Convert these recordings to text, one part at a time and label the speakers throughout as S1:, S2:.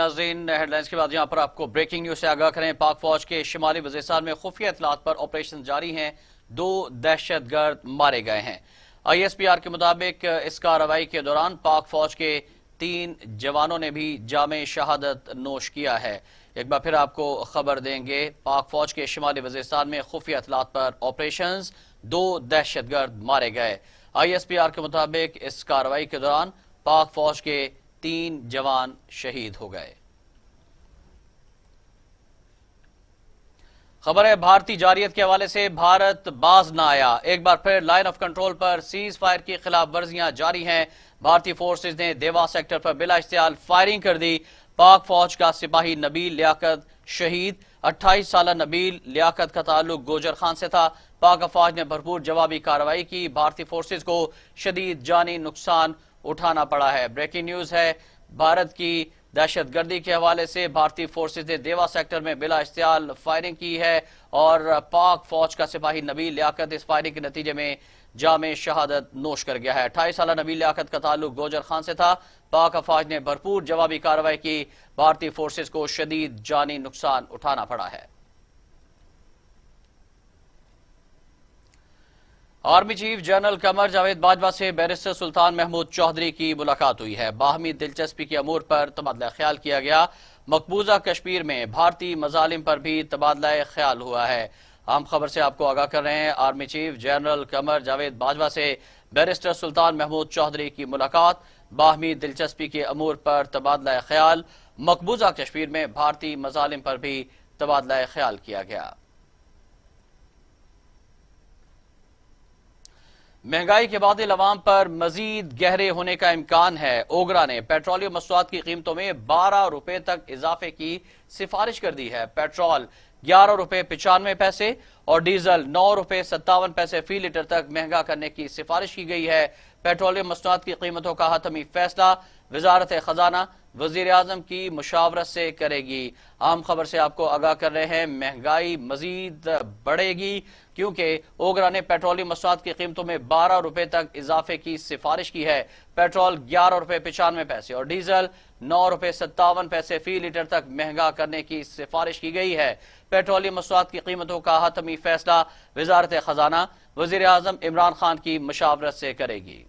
S1: नाज़रीन, हेडलाइंस के बाद यहाँ पर आपको ब्रेकिंग न्यूज से आगाह करें। पाक फौज के शिमाली वज़ीरिस्तान में खुफिया इत्तलात पर ऑपरेशन जारी हैं। 2 दहशतगर्द मारे गए हैं। ISPR के मुताबिक इस कार्रवाई के दौरान पाक फौज के 3 जवानों ने भी जामे शहादत नोश किया है। एक बार फिर आपको खबर देंगे, पाक फौज के शिमाली वज़ीरिस्तान में खुफिया इत्तलात पर ऑपरेशन, 2 दहशतगर्द मारे गए। ISPR के मुताबिक इस कार्रवाई के दौरान पाक फौज के 3 जवान शहीद हो गए। खबर है भारतीय जारियत के हवाले से, भारत बाज न आया। एक बार फिर लाइन ऑफ कंट्रोल पर सीज फायर की खिलाफ वर्जियां जारी हैं। भारतीय फोर्सेज ने देवा सेक्टर पर बिला इश्तियाल फायरिंग कर दी। पाक फौज का सिपाही नबील लियाकत शहीद। 28 साल नबील लियाकत का ताल्लुक गोजर खान से था। पाक फौज ने भरपूर जवाबी कार्रवाई की। भारतीय फोर्सेज को शदीद जानी नुकसान उठाना पड़ा है। ब्रेकिंग न्यूज है, भारत की दहशतगर्दी के हवाले से भारतीय फोर्सेज ने देवा सेक्टर में बिला इश्तियाल फायरिंग की है और पाक फौज का सिपाही नबील लियाकत इस फायरिंग के नतीजे में जामे शहादत नोश कर गया है। 28 साल नबील लियाकत का ताल्लुक गोजर खान से था। पाक फौज ने भरपूर जवाबी कार्रवाई की। भारतीय फोर्सेज को शदीद जानी नुकसान उठाना पड़ा है। Army chief general Qamar Javed Bajwa से बैरिस्टर सुल्तान महमूद चौधरी की मुलाकात हुई है। बाहमी दिलचस्पी के अमूर पर तबादला ख्याल किया गया। मकबूजा कश्मीर में भारतीय मजालिम पर भी तबादला ख्याल हुआ है। हम खबर से आपको आगाह कर रहे हैं, army chief general Qamar Javed Bajwa से बैरिस्टर सुल्तान महमूद चौधरी की मुलाकात। बाहमी दिलचस्पी के अमूर पर तबादला ख्याल। मकबूजा कश्मीर में भारतीय मजालिम पर भी तबादला ख्याल किया गया। महंगाई के बाद अवाम पर मजीद गहरे होने का इम्कान है। ओगरा ने पेट्रोलियम मसनूआत की कीमतों में 12 रुपए तक इजाफे की सिफारिश कर दी है। पेट्रोल 11 रुपए 95 पैसे और डीजल 9 रुपए 57 पैसे फी लीटर तक महंगा करने की सिफारिश की गई है। पेट्रोलियम मसनूआत की कीमतों का हतमी फैसला वजारत खजाना वजीर आजम की मुशावरत से करेगी। आम खबर से आपको आगाह कर रहे हैं, महंगाई मजीद बढ़ेगी क्योंकि ओगरा ने पेट्रोलियम मसनूआत की कीमतों में 12 रुपए तक इजाफे की सिफारिश की है। पेट्रोल 11 रुपए 95 पैसे और डीजल 9 रुपए 57 पैसे फी लीटर तक महंगा करने की सिफारिश की गई है। पेट्रोलियम मसनूआत की कीमतों का हतमी फैसला वजारत खजाना वजीर आजम इमरान खान की मुशावरत से करेगी।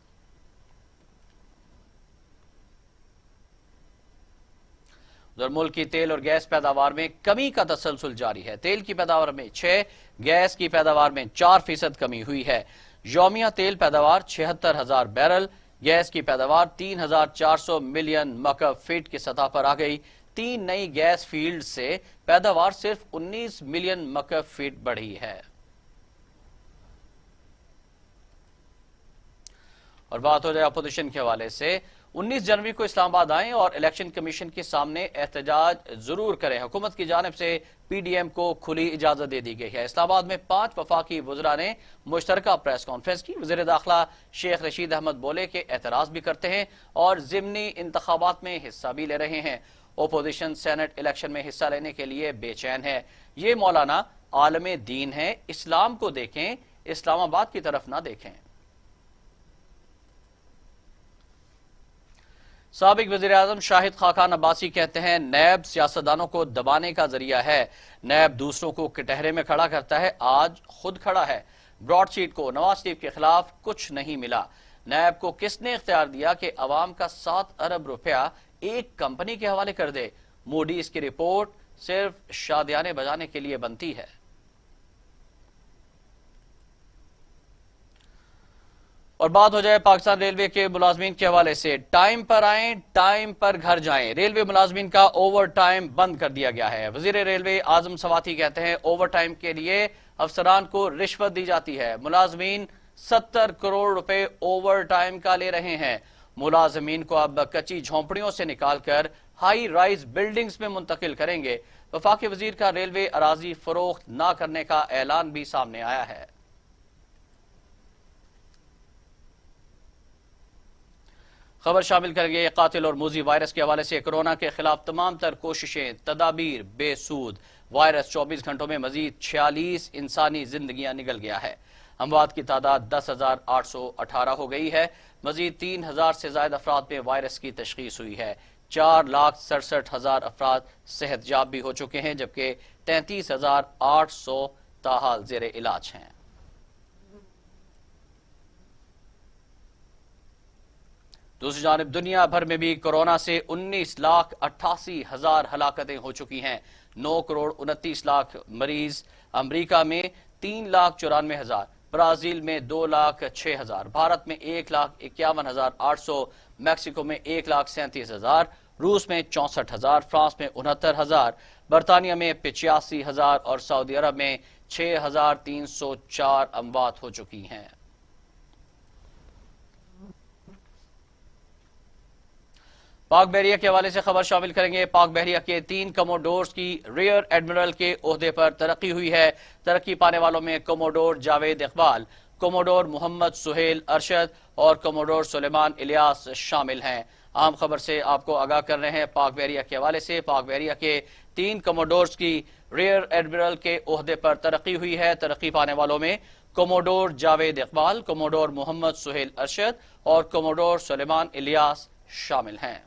S1: उधर मुल्क की तेल और गैस पैदावार में कमी का तसलसल जारी है। तेल की पैदावार में 6, गैस की पैदावार में 4% कमी हुई है। यौमिया तेल पैदावार 76,000 बैरल, गैस की पैदावार 3,400 मिलियन मकब फीट की सतह पर आ गई। 3 नई गैस फील्ड से पैदावार सिर्फ 19 मिलियन मकब फीट बढ़ी है। और बात हो जाए अपोजिशन के हवाले से, 19 जनवरी को इस्लामाबाद आएं और इलेक्शन कमीशन के सामने एहतजाज जरूर करें। हुकूमत की जानिब से PDM को खुली इजाजत दे दी गई है। इस्लामाबाद में 5 वफाकी वज़रा ने मुश्तरका प्रेस कॉन्फ्रेंस की। वज़ीर दाखिला शेख रशीद अहमद बोले कि एतराज भी करते हैं और ज़िमनी इंतखाबात में हिस्सा भी ले रहे हैं। ओपोजिशन सेनेट इलेक्शन में हिस्सा लेने के लिए बेचैन है। ये मौलाना आलम दीन है, इस्लाम को देखें, इस्लामाबाद की तरफ ना देखें। साबिक वज़ीर आज़म शाहिद खाकान अब्बासी कहते हैं, नैब सियासतदानों को दबाने का जरिया है। नैब दूसरों को कटहरे में खड़ा करता है, आज खुद खड़ा है। ब्रॉडशीट को नवाज शरीफ के खिलाफ कुछ नहीं मिला। नैब को किसने इख्तियार दिया कि अवाम का 7 अरब रुपया एक कंपनी के हवाले कर दे। मूडीज की रिपोर्ट सिर्फ शादियाने बजाने के लिए बनती है। और बात हो जाए पाकिस्तान रेलवे के मुलाजमीन के हवाले से, टाइम पर आएं, टाइम पर घर जाएं। रेलवे मुलाजमीन का ओवर टाइम बंद कर दिया गया है। वजीर रेलवे आजम सवाती कहते हैं, ओवर टाइम के लिए अफसरान को रिश्वत दी जाती है। मुलाजमीन 70 करोड़ रुपए ओवर टाइम का ले रहे हैं। मुलाजमीन को अब कच्ची झोंपड़ियों से निकालकर हाई राइज बिल्डिंग्स में मुंतकिल करेंगे। वफाकी वजीर का रेलवे अराजी फरोख्त न करने का ऐलान भी सामने आया है। खबर शामिल करेंगे कातिल और मूजी वायरस के हवाले से। कोरोना के खिलाफ तमाम तर कोशिशें तदाबीर बेसूद। वायरस 24 घंटों में मजीद 46 इंसानी जिंदगियां निगल गया है। अमवात की तादाद 10,818 हो गई है। मजीद 3,000 से ज्यादा अफराद में वायरस की तशखीस हुई है। 4,67,000 افراد صحت یاب بھی ہو چکے ہیں، جبکہ 33,800 تاحال زیر علاج ہیں۔ دوسری جانب دنیا بھر میں بھی کورونا سے 19,88,000 ہلاکتیں ہو چکی ہیں۔ 9,29,00,000 مریض، امریکہ میں 3,94,000، برازیل میں 2,06,000، بھارت میں 1,51,800، میکسیکو میں 1,37,000، روس میں 64,000، فرانس میں 69,000، برطانیہ میں 85,000 اور سعودی عرب میں 6,304 اموات ہو چکی ہیں۔ پاک بحریہ کے حوالے سے خبر شامل کریں گے۔ پاک بحریہ کے 3 کموڈورز کی ریئر ایڈمرل کے عہدے پر ترقی ہوئی ہے۔ ترقی پانے والوں میں کموڈور جاوید اقبال، کموڈور محمد سہیل ارشد اور کموڈور سلیمان الیاس شامل ہیں۔ عام خبر سے آپ کو آگاہ کر رہے ہیں پاک بحریہ کے حوالے سے۔ پاک بحریہ کے 3 کموڈورز کی ریئر ایڈمرل کے عہدے پر ترقی ہوئی ہے۔ ترقی پانے والوں میں کموڈور جاوید اقبال، کموڈور محمد سہیل ارشد اور کموڈور سلیمان الیاس شامل ہیں۔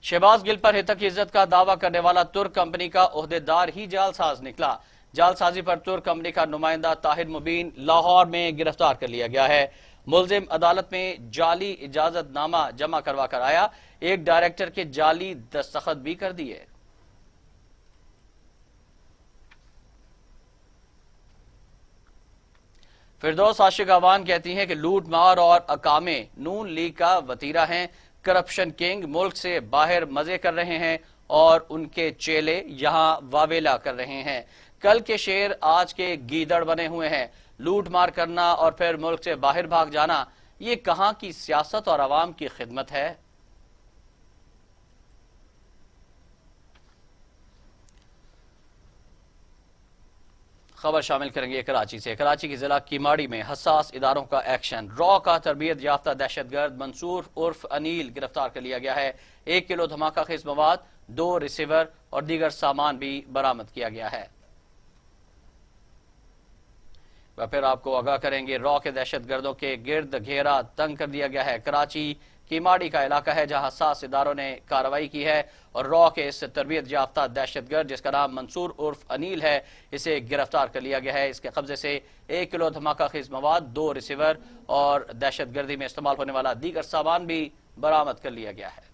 S1: شہباز گل پر ہتک کی عزت کا دعویٰ کرنے والا ترک کمپنی کا عہدیدار ہی جعل ساز نکلا۔ جعل سازی پر ترک کمپنی کا نمائندہ طاہر مبین لاہور میں گرفتار کر لیا گیا ہے۔ ملزم عدالت میں جعلی اجازت نامہ جمع کروا کر آیا، ایک ڈائریکٹر کے جعلی دستخط بھی کر دیے۔ فردوس عاشق آوان کہتی ہیں کہ لوٹ مار اور اقامے نون لیگ کا وتیرہ ہیں۔ کرپشن کنگ ملک سے باہر مزے کر رہے ہیں اور ان کے چیلے یہاں واویلا کر رہے ہیں۔ کل کے شیر آج کے گیدڑ بنے ہوئے ہیں۔ لوٹ مار کرنا اور پھر ملک سے باہر بھاگ جانا، یہ کہاں کی سیاست اور عوام کی خدمت ہے؟ خبر شامل کریں گے کراچی سے۔ کراچی کی ضلع کیماڑی میں حساس اداروں کا ایکشن۔ را کا تربیت یافتہ دہشت گرد منصور عرف انیل گرفتار کر لیا گیا ہے۔ 1 کلو دھماکہ خیز مواد، 2 ریسیور اور دیگر سامان بھی برآمد کیا گیا ہے۔ پھر آپ کو آگاہ کریں گے را کے دہشت گردوں کے گرد گھیرا تنگ کر دیا گیا ہے۔ کراچی کیماڑی کا علاقہ ہے جہاں حساس اداروں نے کارروائی کی ہے اور را کے اس تربیت یافتہ دہشت گرد جس کا نام منصور عرف انیل ہے، اسے گرفتار کر لیا گیا ہے۔ اس کے قبضے سے 1 کلو دھماکہ خیز مواد، 2 ریسیور اور دہشت گردی میں استعمال ہونے والا دیگر سامان بھی برآمد کر لیا گیا ہے۔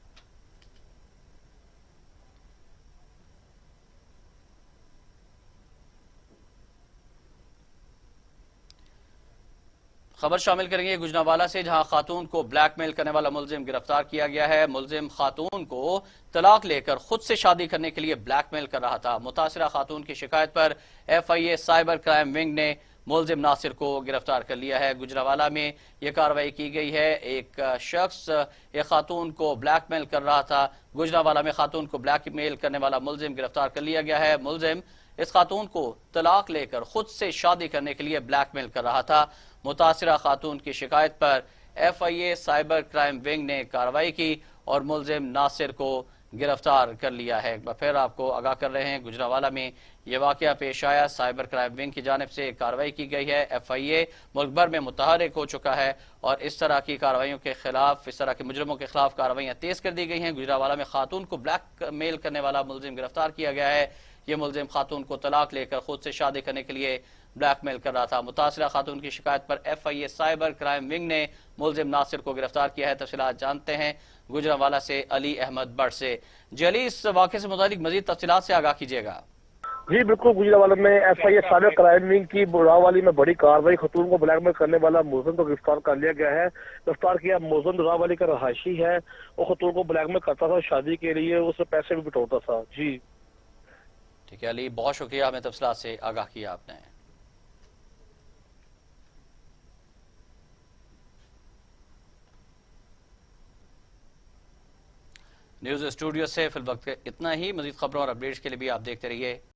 S1: خبر شامل کریں گے گجرانوالہ سے جہاں خاتون کو بلیک میل کرنے والا ملزم گرفتار کیا گیا ہے۔ ملزم خاتون کو طلاق لے کر خود سے شادی کرنے کے لیے بلیک میل کر رہا تھا۔ متاثرہ خاتون کی شکایت پر FIA سائبر کرائم ونگ نے ملزم ناصر کو گرفتار کر لیا ہے۔ گجرانوالہ میں یہ کارروائی کی گئی ہے۔ ایک شخص ایک خاتون کو بلیک میل کر رہا تھا۔ گجرانوالہ میں خاتون کو بلیک میل کرنے والا ملزم گرفتار کر لیا گیا ہے۔ ملزم اس خاتون کو طلاق لے کر خود سے شادی کرنے کے لیے بلیک میل کر رہا تھا۔ متاثرہ خاتون کی شکایت پر FIA سائبر کرائم ونگ نے کارروائی کی اور ملزم ناصر کو گرفتار کر لیا ہے۔ پھر آپ کو آگاہ کر رہے ہیں گجرانوالہ میں یہ واقعہ پیش آیا، سائبر کرائم ونگ کی جانب سے کارروائی کی گئی ہے۔ FIA ملک بھر میں متحرک ہو چکا ہے اور اس طرح کی کارروائیوں کے خلاف، اس طرح کے مجرموں کے خلاف کارروائیاں تیز کر دی گئی ہیں۔ گجرانوالہ میں خاتون کو بلیک میل کرنے والا ملزم گرفتار کیا گیا ہے۔ یہ ملزم خاتون کو طلاق لے کر خود سے شادی کرنے کے لیے بلیک میل کر رہا تھا۔ متاثرہ خاتون کی شکایت پر FIA سائبر کرائم ونگ نے ملزم ناصر کو گرفتار کیا ہے۔ تفصیلات جانتے ہیں گجرانوالہ سے علی احمد بٹ سے۔ جی علی، اس واقعے سے متعلق مزید تفصیلات سے آگاہ کیجیے گا۔
S2: جی بالکل، گجرانوالہ میں FIA سائبر کرائم ونگ کی راوالی میں بڑی کارروائی، خاتون کو بلیک میل کرنے والا ملزم کو گرفتار کر لیا گیا ہے۔ گرفتار کیا ملزم راوالی کا رہائشی ہے، وہ خاتون کو بلیک میل کرتا تھا شادی کے لیے، اس سے پیسے بھی بٹورتا تھا۔ جی
S1: ٹھیک ہے علی، بہت شکریہ، ہمیں تفصیلات سے آگاہ کیا آپ نے۔ نیوز اسٹوڈیو سے فی الوقت اتنا ہی۔ مزید خبروں اور اپڈیٹس کے لیے بھی آپ دیکھتے رہیے